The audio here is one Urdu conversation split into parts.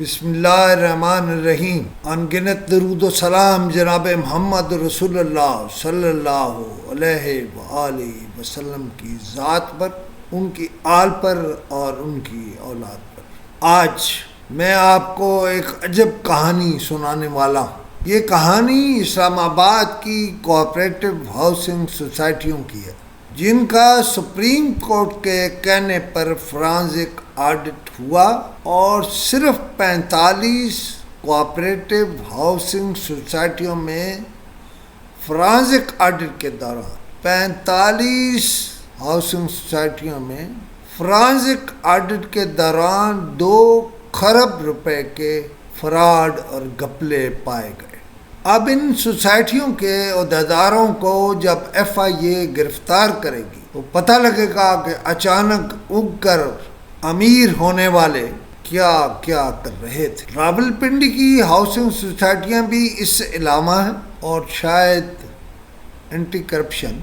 بسم اللہ الرحمن الرحیم۔ انگنت درود و سلام جناب محمد رسول اللہ صلی اللہ علیہ وآلہ وسلم کی ذات پر، ان کی آل پر اور ان کی اولاد پر۔ آج میں آپ کو ایک عجب کہانی سنانے والا ہوں۔ یہ کہانی اسلام آباد کی کوآپریٹو ہاؤسنگ سوسائٹیوں کی ہے، جن کا سپریم کورٹ کے کہنے پر فرانزک آڈٹ ہوا اور صرف 45 کوآپریٹو ہاؤسنگ سوسائٹیوں میں فرانزک آڈٹ کے دوران 45 ہاؤسنگ سوسائٹیوں میں فرانزک آڈٹ کے دوران 2 خرب روپے کے فراڈ اور گھپلے پائے گئے۔ اب ان سوسائٹیوں کے عہدیداروں کو جب FIA گرفتار کرے گی تو پتہ لگے گا کہ اچانک اگ کر امیر ہونے والے کیا کیا کر رہے تھے۔ راولپنڈی کی ہاؤسنگ سوسائٹیاں بھی اس سے علاوہ ہیں، اور شاید اینٹی کرپشن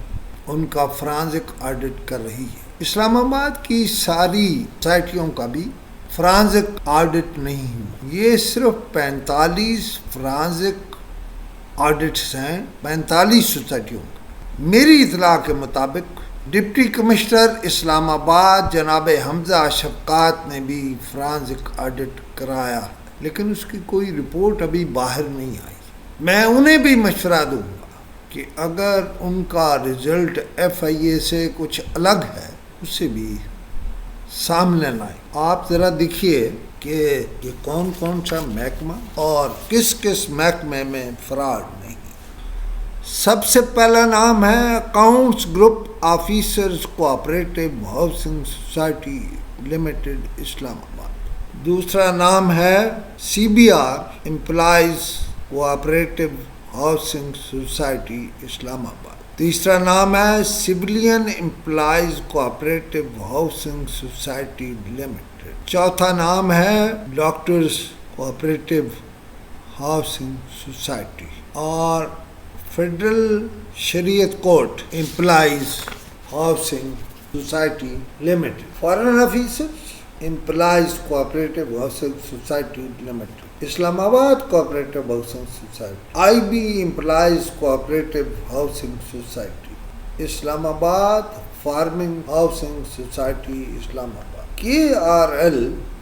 ان کا فرانزک آڈٹ کر رہی ہے۔ اسلام آباد کی ساری سوسائٹیوں کا بھی فرانزک آڈٹ نہیں ہوا۔ یہ صرف 45 فرانزک آڈٹس ہیں، 45 سوسائٹیوں کا۔ میری اطلاع کے مطابق ڈپٹی کمشنر اسلام آباد جناب حمزہ شفقات نے بھی فرانزک آڈٹ کرایا، لیکن اس کی کوئی رپورٹ ابھی باہر نہیں آئی۔ میں انہیں بھی مشورہ دوں گا کہ اگر ان کا رزلٹ FIA سے کچھ الگ ہے، اس سے بھی سامنے لائیں۔ آپ ذرا دیکھیے کہ یہ کون کون سا محکمہ اور کس کس محکمے میں فراڈ نہیں۔ سب سے پہلا نام ہے accounts group officers cooperative housing society limited Islamabad. دوسرا نام ہے CBR employees cooperative housing society Islamabad. تیسرا نام ہے civilian employees cooperative housing society limited. چوتھا نام ہے ڈاکٹرز کوآپریٹو ہاؤسنگ سوسائٹی۔ اور federal Shariat court employees housing society limited. Foreign officers employees cooperative housing society limited. Islamabad cooperative housing society. IB employees cooperative housing society Islamabad. Farming housing society اسلام آباد۔ KRL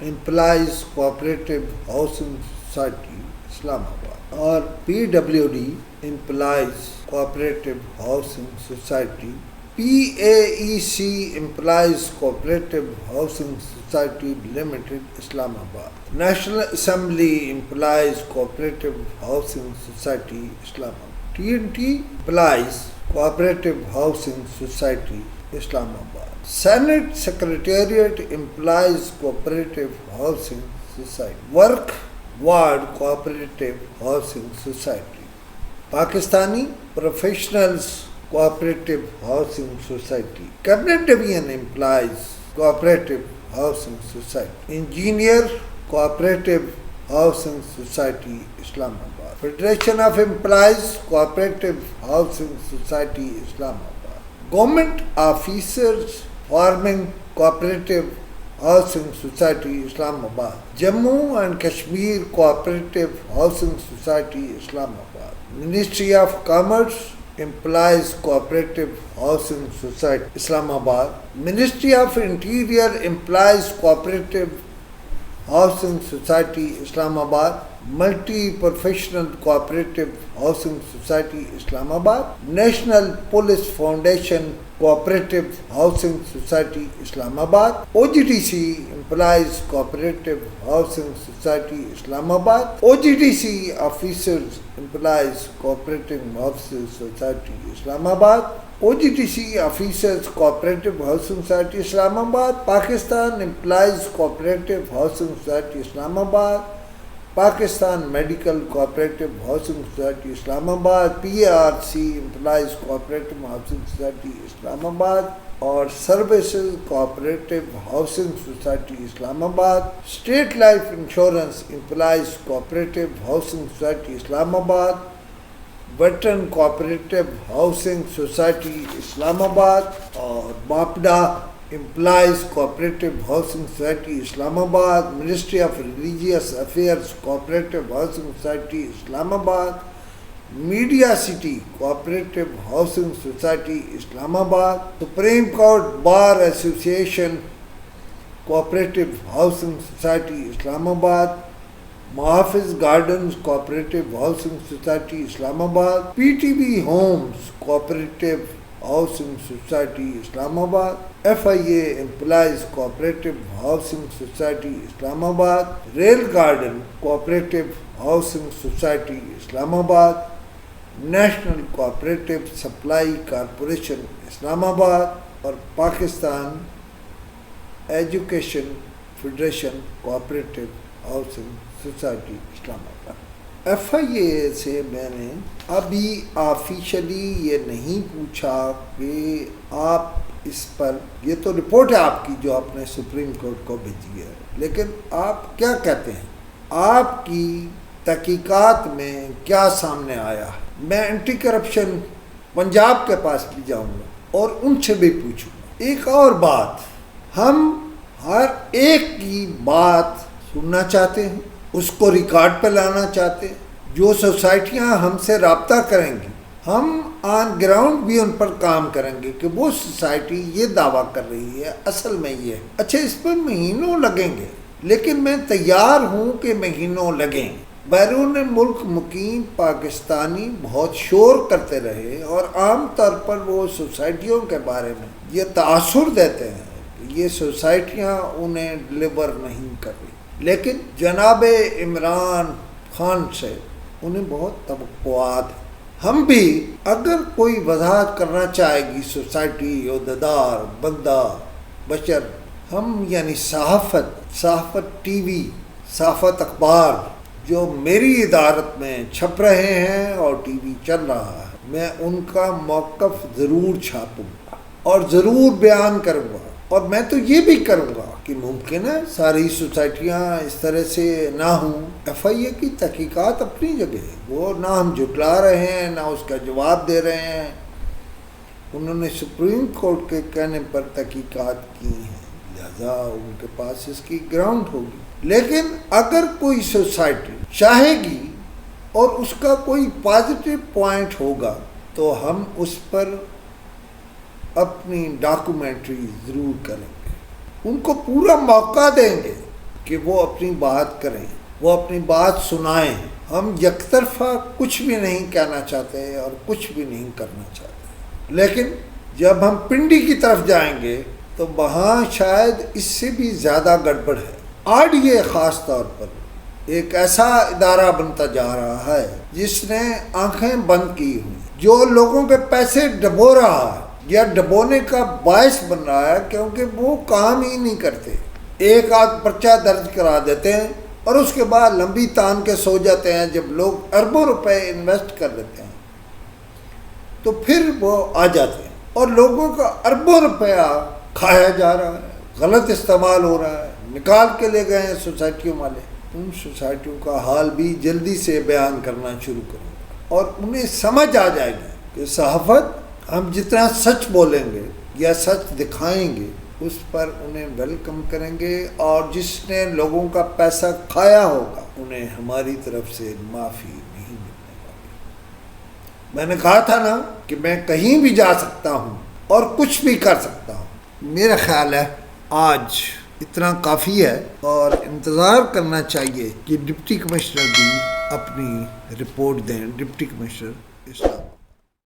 employees cooperative housing society Islamabad. اور PWD employees cooperative housing society. PAEC employees cooperative housing society limited Islamabad. National assembly employees cooperative housing society Islamabad. TNT employees cooperative housing society Islamabad. Senate secretariat employees cooperative housing society. Work ward cooperative housing society. Pakistani professionals cooperative housing society. Cabinet division employees cooperative housing society. Engineer cooperative housing society Islamabad. Federation of employees cooperative housing society Islamabad. Government officers farming cooperative housing society Islamabad. Jammu and Kashmir cooperative housing society Islamabad. Ministry of commerce employees cooperative housing society Islamabad. Ministry of interior employees cooperative housing society Islamabad. Multi professional cooperative housing society Islamabad. National police foundation cooperative housing society Islamabad. OGTC employees cooperative housing society Islamabad. OGTC officers employees cooperative housing society Islamabad. OGTC officers cooperative housing society Islamabad. Pakistan employees cooperative housing society Islamabad. Pakistan medical cooperative housing society Islamabad. PARC employees cooperative housing society Islamabad. اور services cooperative housing society Islamabad. State life insurance employees cooperative housing society Islamabad. Veteran cooperative housing society Islamabad. اور باپڈا employees cooperative housing society Islamabad, ministry of religious affairs cooperative housing society Islamabad, media city cooperative housing society اسلام آباد، سپریم کورٹ بار ایسوسی ایشن cooperative housing society Islamabad, Muhafiz gardens cooperative housing society Islamabad, P T B homes cooperative housing society Islamabad, F I A employees cooperative housing society Islamabad, rail garden cooperative housing society Islamabad, national cooperative supply corporation Islamabad, اور Pakistan education federation cooperative housing society Islamabad. F I اے سے میں نے ابھی آفیشلی یہ نہیں پوچھا کہ آپ اس پر، یہ تو رپورٹ ہے آپ کی جو آپ نے سپریم کورٹ کو بھیجی ہے، لیکن آپ کیا کہتے ہیں، آپ کی تحقیقات میں کیا سامنے آیا ہے؟ میں اینٹی کرپشن پنجاب کے پاس بھی جاؤں گا اور ان سے بھی پوچھوں گا۔ ایک اور بات، ہم ہر ایک کی بات سننا چاہتے ہیں، اس کو ریکارڈ پہ لانا چاہتے ہیں۔ جو سوسائٹیاں ہم سے رابطہ کریں گی، ہم آن گراؤنڈ بھی ان پر کام کریں گے کہ وہ سوسائٹی یہ دعویٰ کر رہی ہے، اصل میں یہ ہے۔ اچھا، اس پر مہینوں لگیں گے، لیکن میں تیار ہوں کہ مہینوں لگیں۔ بیرون ملک مقیم پاکستانی بہت شور کرتے رہے اور عام طور پر وہ سوسائٹیوں کے بارے میں یہ تاثر دیتے ہیں کہ یہ سوسائٹیاں انہیں ڈلیور نہیں کر رہی، لیکن جناب عمران خان سے انہیں بہت توقعات ہیں۔ ہم بھی اگر کوئی وضاحت کرنا چاہے گی سوسائٹی، عہدیدار، بندہ، بشر، ہم یعنی صحافت ٹی وی، صحافت اخبار جو میری ادارت میں چھپ رہے ہیں اور ٹی وی چل رہا ہے، میں ان کا موقف ضرور چھاپوں گا اور ضرور بیان کروں گا۔ اور میں تو یہ بھی کروں گا کہ ممکن ہے ساری سوسائٹیاں اس طرح سے نہ ہوں۔ ایف آئی اے کی تحقیقات اپنی جگہ ہے، وہ نہ ہم جھٹلا رہے ہیں نہ اس کا جواب دے رہے ہیں، انہوں نے سپریم کورٹ کے کہنے پر تحقیقات کی ہیں، لہذا ان کے پاس اس کی گراؤنڈ ہوگی۔ لیکن اگر کوئی سوسائٹی چاہے گی اور اس کا کوئی پازیٹیو پوائنٹ ہوگا تو ہم اس پر اپنی ڈاکومنٹری ضرور کریں گے، ان کو پورا موقع دیں گے کہ وہ اپنی بات کریں، وہ اپنی بات سنائیں۔ ہم یک طرفہ کچھ بھی نہیں کہنا چاہتے اور کچھ بھی نہیں کرنا چاہتے، لیکن جب ہم پنڈی کی طرف جائیں گے تو وہاں شاید اس سے بھی زیادہ گڑبڑ ہے۔ آج یہ خاص طور پر ایک ایسا ادارہ بنتا جا رہا ہے جس نے آنکھیں بند کی ہوئی، جو لوگوں کے پیسے ڈبو رہا ہے یا ڈبونے کا باعث بن رہا ہے، کیونکہ وہ کام ہی نہیں کرتے۔ ایک آدھ پرچہ درج کرا دیتے ہیں اور اس کے بعد لمبی تان کے سو جاتے ہیں۔ جب لوگ اربوں روپے انویسٹ کر لیتے ہیں تو پھر وہ آ جاتے ہیں اور لوگوں کا اربوں روپیہ کھایا جا رہا ہے، غلط استعمال ہو رہا ہے، نکال کے لے گئے ہیں سوسائٹیوں والے۔ ان سوسائٹیوں کا حال بھی جلدی سے بیان کرنا شروع کروں گا اور انہیں سمجھ آ جائے گی کہ صحافت، ہم جتنا سچ بولیں گے یا سچ دکھائیں گے اس پر انہیں ویلکم کریں گے، اور جس نے لوگوں کا پیسہ کھایا ہوگا انہیں ہماری طرف سے معافی نہیں ملنے والی۔ میں نے کہا تھا نا کہ میں کہیں بھی جا سکتا ہوں اور کچھ بھی کر سکتا ہوں۔ میرا خیال ہے آج اتنا کافی ہے، اور انتظار کرنا چاہیے کہ ڈپٹی کمشنر بھی اپنی رپورٹ دیں۔ ڈپٹی کمشنر اسلام۔